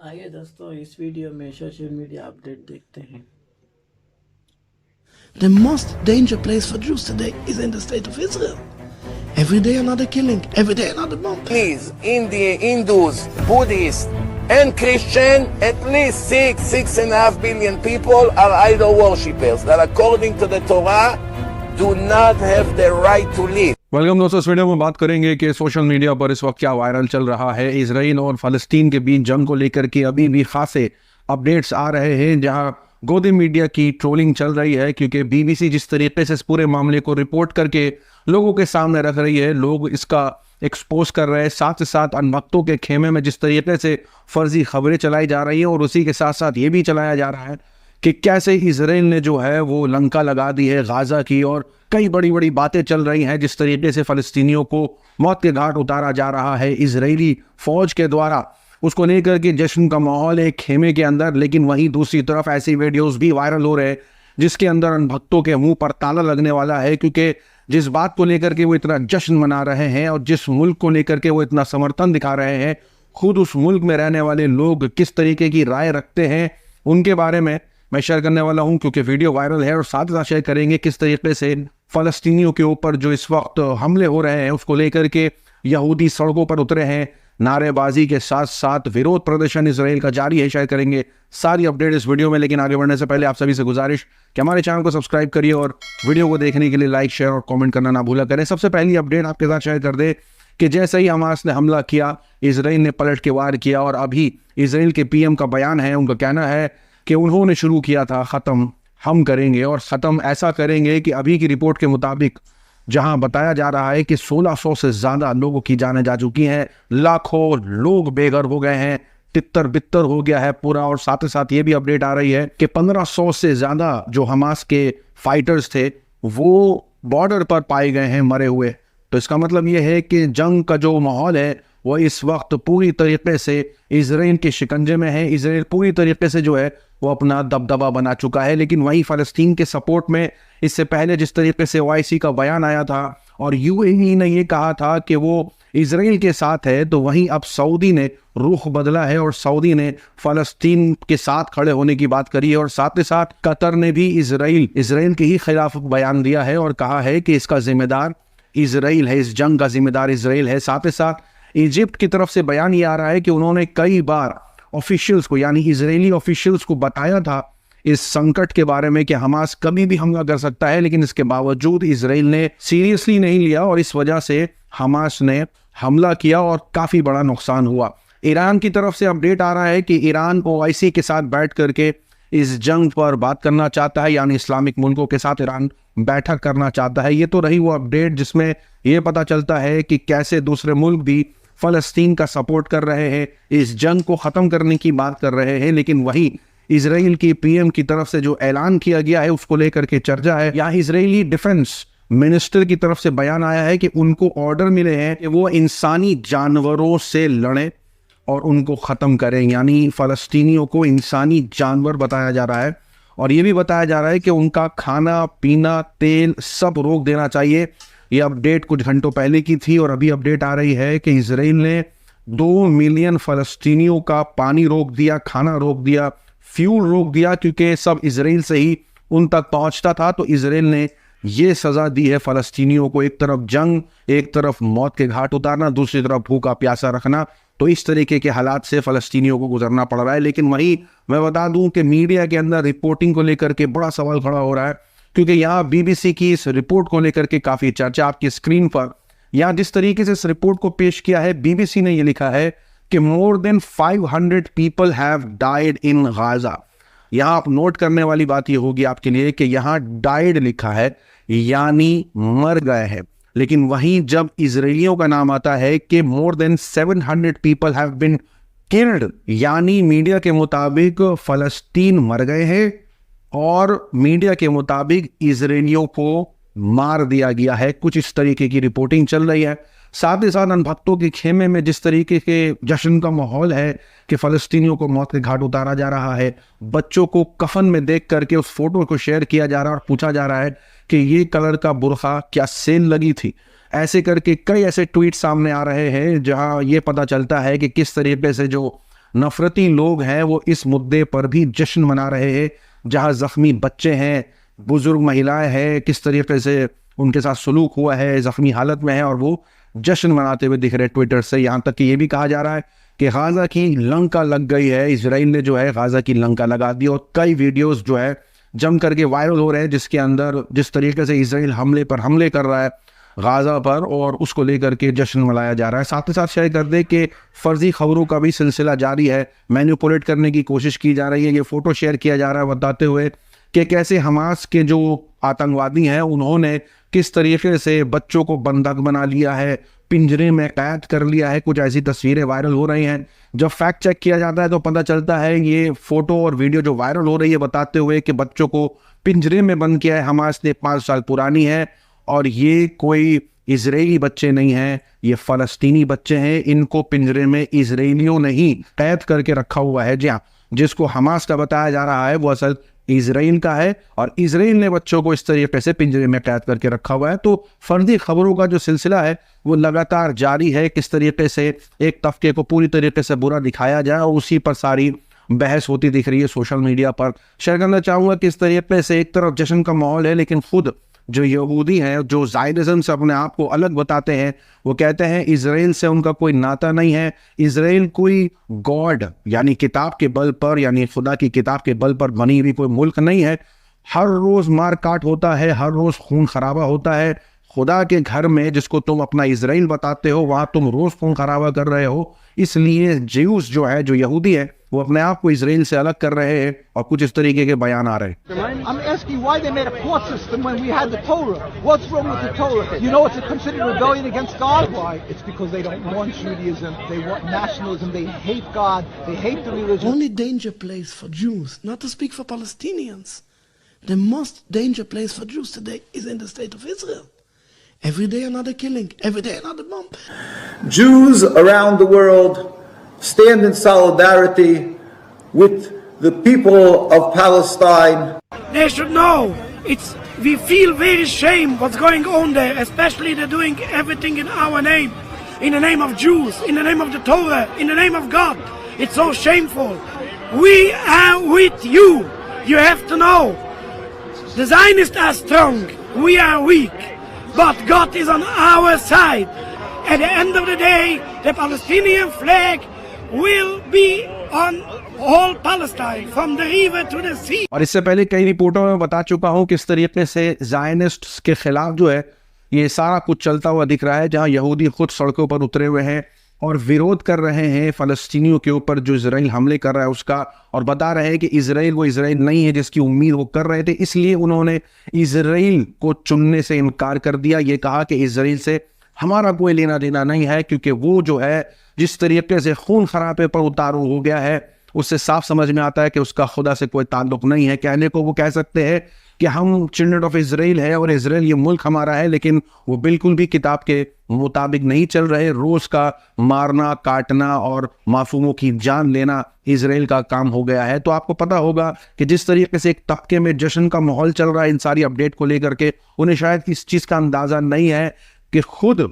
आइए दोस्तों इस वीडियो में सोशल मीडिया अपडेट देखते हैं। The most dangerous place for Jews today is in the state of Israel. Every day another killing, every day another bomb. Please, India, Hindus, Buddhists, and Christian, at least 6.5 billion people are idol worshippers that according to the Torah do not have the right to live. Welcome दोस्तों, इस video में बात करेंगे कि social media पर इस वक्त क्या वायरल चल रहा है। इजराइल और फ़लस्तीन के बीच जंग को लेकर के अभी भी खासे अपडेट्स आ रहे हैं, जहां गोदी मीडिया की ट्रोलिंग चल रही है, क्योंकि बीबीसी जिस तरीके से इस पूरे मामले को रिपोर्ट करके लोगों के सामने रख रही है, लोग इसका एक्सपोज कर रहे हैं। साथ ही साथ अनभक्तों के खेमे में जिस तरीके से फर्जी खबरें चलाई जा रही हैं, और उसी के साथ साथ ये भी चलाया जा रहा है कि कैसे इजराइल ने जो है वो लंका लगा दी है गाजा की, और कई बड़ी बड़ी बातें चल रही हैं जिस तरीके से फ़लस्तीनियों को मौत के घाट उतारा जा रहा है इजरायली फौज के द्वारा। उसको लेकर के जश्न का माहौल है खेमे के अंदर, लेकिन वहीं दूसरी तरफ ऐसी वीडियोस भी वायरल हो रहे हैं जिसके अंदर अनभक्तों के मुंह पर ताला लगने वाला है, क्योंकि जिस बात को लेकर के वो इतना जश्न मना रहे हैं और जिस मुल्क को लेकर के वो इतना समर्थन दिखा रहे हैं, खुद उस मुल्क में रहने वाले लोग किस तरीके की राय रखते हैं उनके बारे में मैं शेयर करने वाला हूं, क्योंकि वीडियो वायरल है। और साथ ही साथ शेयर करेंगे किस तरीके से फ़लस्तीनियों के ऊपर जो इस वक्त हमले हो रहे हैं उसको लेकर के यहूदी सड़कों पर उतरे हैं। नारेबाजी के साथ साथ विरोध प्रदर्शन इजराइल का जारी है। शेयर करेंगे सारी अपडेट इस वीडियो में, लेकिन आगे बढ़ने से पहले आप सभी से गुजारिश कि हमारे चैनल को सब्सक्राइब करिए और वीडियो को देखने के लिए लाइक, शेयर और कमेंट करना ना भूला करें। सबसे पहली अपडेट आपके साथ शेयर कर दे कि जैसे ही हमास ने हमला किया, इजराइल ने पलट के वार किया, और अभी इजराइल के पीएम का बयान है, उनका कहना है कि उन्होंने शुरू किया था ख़त्म हम करेंगे, और ख़त्म ऐसा करेंगे कि अभी की रिपोर्ट के मुताबिक जहां बताया जा रहा है कि 1600 से ज़्यादा लोगों की जानें जा चुकी हैं, लाखों लोग बेघर हो गए हैं, तितर बितर हो गया है पूरा। और साथ ही साथ ये भी अपडेट आ रही है कि 1500 से ज़्यादा जो हमास के फाइटर्स थे वो बॉर्डर पर पाए गए हैं मरे हुए। तो इसका मतलब ये है कि जंग का जो माहौल है वो इस वक्त पूरी तरीके से इजराइल के शिकंजे में है। इजराइल पूरी तरीके से जो है वो अपना दबदबा बना चुका है। लेकिन वहीं फ़लस्तीन के सपोर्ट में इससे पहले जिस तरीके से ओआईसी का बयान आया था और यूएई ने ये कहा था कि वो इजराइल के साथ है, तो वहीं अब सऊदी ने रुख बदला है और सऊदी ने फ़लस्तीन के साथ खड़े होने की बात करी है। और साथ ही साथ कतर ने भी इजराइल के ही खिलाफ बयान दिया है और कहा है कि इसका जिम्मेदार इजराइल है, इस जंग का जिम्मेदार इजराइल है। साथ ही साथ इजिप्ट की तरफ से बयान ये आ रहा है कि उन्होंने कई बार ऑफिशियल्स को, यानी इजरायली ऑफिशियल्स को बताया था इस संकट के बारे में कि हमास कभी भी हमला कर सकता है, लेकिन इसके बावजूद इजराइल ने सीरियसली नहीं लिया और इस वजह से हमास ने हमला किया और काफ़ी बड़ा नुकसान हुआ। ईरान की तरफ से अपडेट आ रहा है कि ईरान ओआईसी के साथ बैठ करके इस जंग पर बात करना चाहता है, यानी इस्लामिक मुल्कों के साथ ईरान बैठक करना चाहता है। ये तो रही वो अपडेट जिसमें ये पता चलता है कि कैसे दूसरे मुल्क भी फ़लस्तीन का सपोर्ट कर रहे हैं, इस जंग को ख़त्म करने की बात कर रहे हैं। लेकिन वहीं इजराइल की पीएम की तरफ से जो ऐलान किया गया है उसको लेकर के चर्चा है। यहाँ इजरायली डिफेंस मिनिस्टर की तरफ से बयान आया है कि उनको ऑर्डर मिले हैं कि वो इंसानी जानवरों से लड़ें और उनको ख़त्म करें, यानी फ़लस्तीनियों को इंसानी जानवर बताया जा रहा है। और ये भी बताया जा रहा है कि उनका खाना पीना तेल सब रोक देना चाहिए। ये अपडेट कुछ घंटों पहले की थी और अभी अपडेट आ रही है कि इजराइल ने 2 मिलियन फ़लस्तीनियों का पानी रोक दिया, खाना रोक दिया, फ्यूल रोक दिया, क्योंकि सब इजराइल से ही उन तक पहुंचता था। तो इजराइल ने ये सज़ा दी है फ़लस्तीनियों को, एक तरफ जंग, एक तरफ मौत के घाट उतारना, दूसरी तरफ भूखा प्यासा रखना। तो इस तरीके के हालात से फ़लस्तीनियों को गुजरना पड़ रहा है। लेकिन वहीं मैं बता दूं कि मीडिया के अंदर रिपोर्टिंग को लेकर के बड़ा सवाल खड़ा हो रहा है, क्योंकि यहाँ बीबीसी की इस रिपोर्ट को लेकर के काफ़ी चर्चा आपकी स्क्रीन पर। यहाँ जिस तरीके से इस रिपोर्ट को पेश किया है, बीबीसी ने ये लिखा है कि more then 500 people have died in Gaza. यहाँ आप नोट करने वाली बात ये होगी आपके लिए कि यहाँ डाइड लिखा है, यानी मर गए हैं। लेकिन वहीं जब इजरायलियों का नाम आता है कि more than 700 people have been killed, यानी मीडिया के मुताबिक फ़लस्तीन मर गए हैं और मीडिया के मुताबिक इजरायलियों को मार दिया गया है। कुछ इस तरीके की रिपोर्टिंग चल रही है। साथ ही साथ अनभक्तों के खेमे में जिस तरीके के जश्न का माहौल है कि फ़लस्तीनियों को मौत के घाट उतारा जा रहा है, बच्चों को कफन में देख करके उस फोटो को शेयर किया जा रहा है और पूछा जा रहा है कि ये कलर का बुरखा क्या सेल लगी थी। ऐसे करके कई ऐसे ट्वीट सामने आ रहे हैं जहां ये पता चलता है कि किस तरीके से जो नफरती लोग हैं वो इस मुद्दे पर भी जश्न मना रहे हैं, जहां जख्मी बच्चे हैं, बुजुर्ग महिलाएं हैं, किस तरीके से उनके साथ सलूक हुआ है, जख्मी हालत में है और वो जश्न मनाते हुए दिख रहे ट्विटर से। यहाँ तक कि ये भी कहा जा रहा है कि गाजा की लंका लग गई है, इजराइल ने जो है गाजा की लंका लगा दी और कई वीडियोस जो है जम करके वायरल हो रहे हैं, जिसके अंदर जिस तरीके से इजराइल हमले पर हमले कर रहा है गाजा पर और उसको लेकर के जश्न मनाया जा रहा है। साथ ही साथ शेयर कर दे कि फर्जी खबरों का भी सिलसिला जारी है, मैनिपुलेट करने की कोशिश की जा रही है। ये फोटो शेयर किया जा रहा है बताते हुए कि कैसे हमास के जो आतंकवादी हैं उन्होंने किस तरीके से बच्चों को बंधक बना लिया है, पिंजरे में कैद कर लिया है। कुछ ऐसी तस्वीरें वायरल हो रही हैं। जब फैक्ट चेक किया जाता है तो पता चलता है ये फोटो और वीडियो जो वायरल हो रही है बताते हुए कि बच्चों को पिंजरे में बंद किया है हमास ने, 5 साल पुरानी है और ये कोई इजरायली बच्चे नहीं हैं, ये फलस्तीनी बच्चे हैं। इनको पिंजरे में इजरायलियों ने ही कैद करके रखा हुआ है। जी हाँ, जिसको हमास का बताया जा रहा है वो असल इजराइल का है और इजराइल ने बच्चों को इस तरीके से पिंजरे में कैद करके रखा हुआ है। तो फर्जी खबरों का जो सिलसिला है वो लगातार जारी है। किस तरीके से एक तबके को पूरी तरीके से बुरा दिखाया जाए और उसी पर सारी बहस होती दिख रही है सोशल मीडिया पर। शेयर करना चाहूँगा कि इस तरीके से एक तरफ जश्न का माहौल है, लेकिन खुद जो यहूदी हैं जो ज़ायनिज़्म से अपने आप को अलग बताते हैं वो कहते हैं इजराइल से उनका कोई नाता नहीं है। इजराइल कोई गॉड यानी किताब के बल पर यानी खुदा की किताब के बल पर बनी हुई कोई मुल्क नहीं है। हर रोज़ मार काट होता है, हर रोज़ खून खराबा होता है। खुदा के घर में जिसको तुम अपना इजराइल बताते हो वहाँ तुम रोज़ खून खराबा कर रहे हो। इसलिए ज्यूस जो है, जो यहूदी है, वो अपने आप को इजराइल से अलग कर रहे हैं और कुछ इस तरीके के बयान आ रहे हैं। I'm asking why they made a court system when we had the Torah. What's wrong with the Torah? You know it's a considered rebellion against God. Why? It's because they don't want Judaism. They want nationalism. They hate God. They hate the religion. Only danger place for Jews, not to speak for Palestinians. The most danger place for Jews today is in the state of Israel. Every day another killing, every day another bomb. Jews around the world stand in solidarity with the people of Palestine. They should know. We feel very shame what's going on there, especially they're doing everything in our name, in the name of Jews, in the name of the Torah, in the name of God. It's so shameful. We are with you. You have to know. The Zionists are strong. We are weak. But God is on our side. At the end of the day, the Palestinian flag will be on all Palestine, from the river to the sea. और इससे पहले कई रिपोर्टों में बता चुका हूं किस तरीके से ज़ायनिस्ट्स के खिलाफ जो है ये सारा कुछ चलता हुआ दिख रहा है, जहां यहूदी खुद सड़कों पर उतरे हुए हैं और विरोध कर रहे हैं फ़लस्तीनियों के ऊपर जो इजराइल हमले कर रहा है उसका, और बता रहे हैं कि इजराइल वो इजराइल नहीं है जिसकी उम्मीद वो कर रहे थे। इसलिए उन्होंने इजराइल को चुनने से इनकार कर दिया। ये कहा कि इजराइल से हमारा कोई लेना देना नहीं है, क्योंकि वो जो है जिस तरीके से खून खराबे पर उतारू हो गया है उससे साफ समझ में आता है कि उसका खुदा से कोई ताल्लुक नहीं है। कहने को वो कह सकते हैं कि हम चिल्ड्रन ऑफ इजराइल है और इजराइल ये मुल्क हमारा है, लेकिन वो बिल्कुल भी किताब के मुताबिक नहीं चल रहे। रोज़ का मारना, काटना और मासूमों की जान लेना इजराइल का काम हो गया है। तो आपको पता होगा कि जिस तरीके से एक तबके में जश्न का माहौल चल रहा है इन सारी अपडेट को लेकर के, उन्हें शायद इस चीज़ का अंदाज़ा नहीं है कि खुद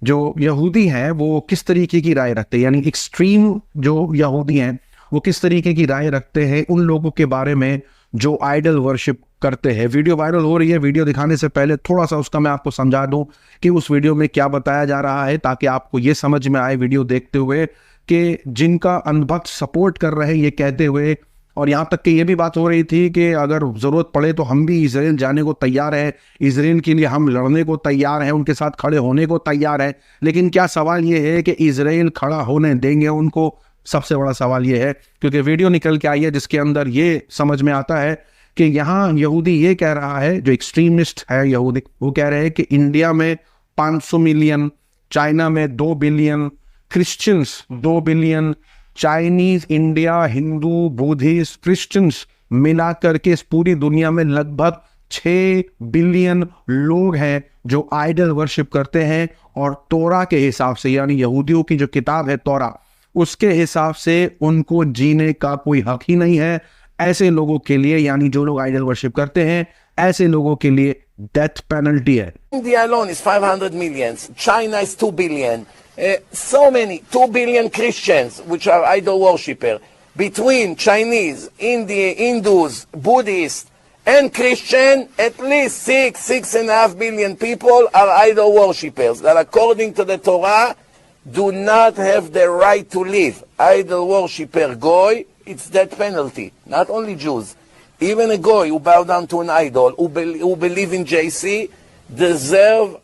जो यहूदी हैं वो किस तरीके की राय रखते हैं, यानी एक्सट्रीम जो यहूदी हैं वो किस तरीके की राय रखते हैं उन लोगों के बारे में जो आइडल वर्शिप करते हैं। वीडियो वायरल हो रही है, वीडियो दिखाने से पहले थोड़ा सा उसका मैं आपको समझा दूं कि उस वीडियो में क्या बताया जा रहा है, ताकि आपको ये समझ में आए वीडियो देखते हुए कि जिनका अनभक्त सपोर्ट कर रहे हैं ये कहते हुए, और यहाँ तक कि ये भी बात हो रही थी कि अगर ज़रूरत पड़े तो हम भी इजराइल जाने को तैयार हैं, इजराइल के लिए हम लड़ने को तैयार हैं, उनके साथ खड़े होने को तैयार हैं। लेकिन क्या सवाल ये है कि इजराइल खड़ा होने देंगे उनको? सबसे बड़ा सवाल ये है, क्योंकि वीडियो निकल के आई है जिसके अंदर ये समझ में आता है कि यहाँ यहूदी ये कह रहा है, जो एक्सट्रीमिस्ट है यहूदी, वो कह रहे हैं कि इंडिया में 500 मिलियन, चाइना में 2 billion, Christians 2 billion, Chinese, India, Hindu, Buddhist, Christians मिला करके इस पूरी दुनिया में लगभग 6 बिलियन लोग हैं जो आइडल वर्शिप करते हैं। और तोरा के हिसाब से, यानी यहूदियों की जो किताब है तोरा, उसके हिसाब से उनको जीने का कोई हक ही नहीं है। ऐसे लोगों के लिए, यानी जो लोग आइडल वर्शिप करते हैं, ऐसे लोगों के लिए डेथ पेनल्टी है। India alone is 500 million. China is 2 billion. so many, 2 billion Christians, which are idol worshippers, between Chinese, Hindus, Buddhists, and Christian, at least 6.5 billion people are idol worshippers that according to the Torah do not have the right to live. Idol worshipper goy, it's death penalty. Not only Jews, even a goy who bow down to an idol, who believe in JC, deserve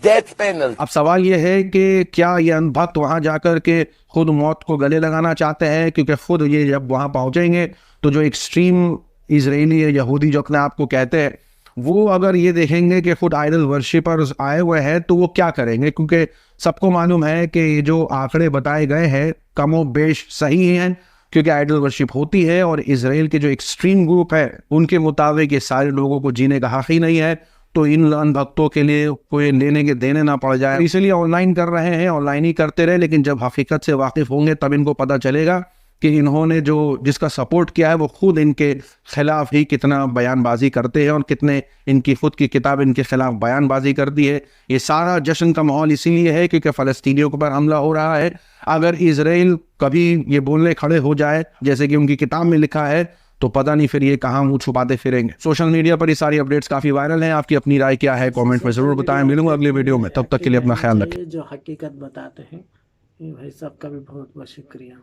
death penalty. अब सवाल ये है कि क्या ये अंधभक्त वहां जाकर के खुद मौत को गले लगाना चाहते हैं, क्योंकि खुद ये जब वहां पहुंचेंगे तो जो एक्सट्रीम इजरायली या यहूदी जो अपने आप को कहते हैं, वो अगर ये देखेंगे कि खुद आइडल वर्शिपर्स आए हुए हैं तो वो क्या करेंगे, क्योंकि सबको मालूम है कि ये जो आंकड़े बताए गए हैं कमो बेश सही हैं, क्योंकि आइडल वर्शिप होती है और इजराइल के जो एक्सट्रीम ग्रुप है उनके मुताबिक ये सारे लोगों को जीने का हक ही नहीं है, तो इन अनभक्तों के लिए कोई लेने के देने ना पड़ जाए, इसलिए ऑनलाइन कर रहे हैं, ऑनलाइन ही करते रहे, लेकिन जब हकीकत से वाकिफ होंगे तब इनको पता चलेगा कि इन्होंने जो जिसका सपोर्ट किया है वो खुद इनके खिलाफ ही कितना बयानबाजी करते हैं और कितने इनकी खुद की किताब इनके खिलाफ बयानबाजी करती है। ये सारा जश्न का माहौल इसीलिए है क्योंकि फ़लस्तीनियों के ऊपर हमला हो रहा है। अगर इजराइल कभी ये बोलने खड़े हो जाए जैसे कि उनकी किताब में लिखा है तो पता नहीं फिर ये कहाँ मुँह छुपाते फिरेंगे। सोशल मीडिया पर ये सारी अपडेट्स काफ़ी वायरल हैं। आपकी अपनी राय क्या है कमेंट में ज़रूर बताएं। मिलूंगा अगले वीडियो में, तब तक के लिए अपना ख्याल रखें। जो हकीकत बताते हैं ये भाई सबका भी बहुत बहुत शुक्रिया।